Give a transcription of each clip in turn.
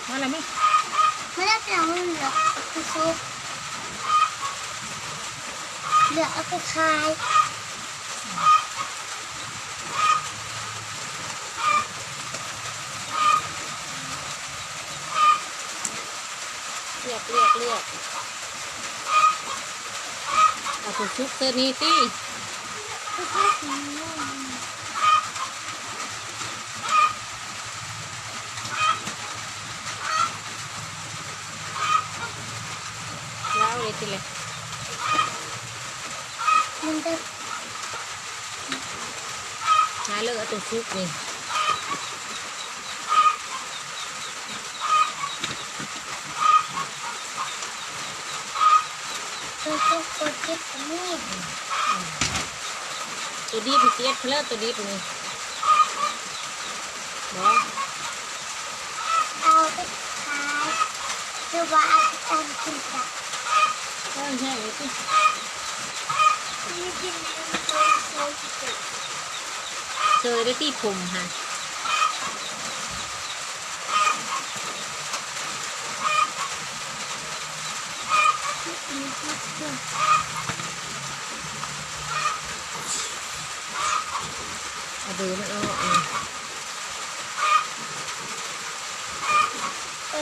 มาอะไรไหมไม่ได้เป็นมันเหลือไปซุปเหลือเอาไปขายเลือกเอาตัวซุปเซอร์นี่ตี้แล้วเลยทีเลยมันจะหาเลือกเอาตัวซุปนี่ตัวซุปตัวจิ๊บนี่ตัวดีพี่เจี๊ยบเลิศตัวดีตัวนี้บอเอาไปขายหรือว่าเอาไปทำกินจ้ะใช่เลยที่ไม่กินเลยเจอได้ที่ผมฮะเอาเบอร์มันเอา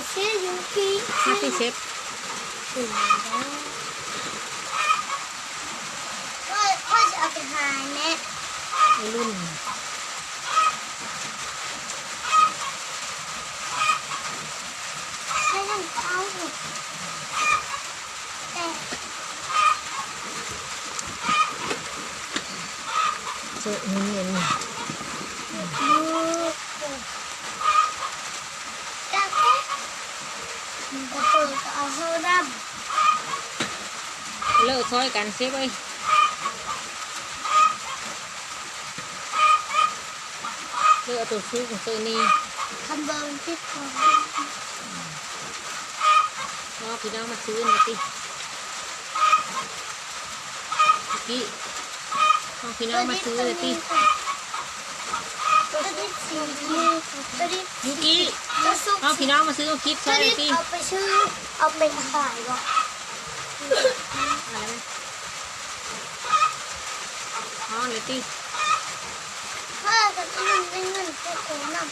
เชื่อยูกี้มาที่เชฟถึงแล้วก็จะเอาไปหาแม่ในรุ่นไม่ต้องเอาแต่ เจอเงินมือจับแค่ก็เปิดเอาเข้าดเลิกซอยกันเชฟเอ้ยเลือกตัวซุปของตัวนี้ำคำเบิร์นที่คอพี่น้องมาซื้อมาสิพี่พี่น้องมาซื้อเลยสิตัวที่สี่ตัวที่ยูกิพี่น้องมาซื้อมาคิดซอยเลยสิเอาไปชื่อเอาไปขายหรออะไรไหมเลยสิถ้าจะเป็นเงินแค่โค้งน้ำ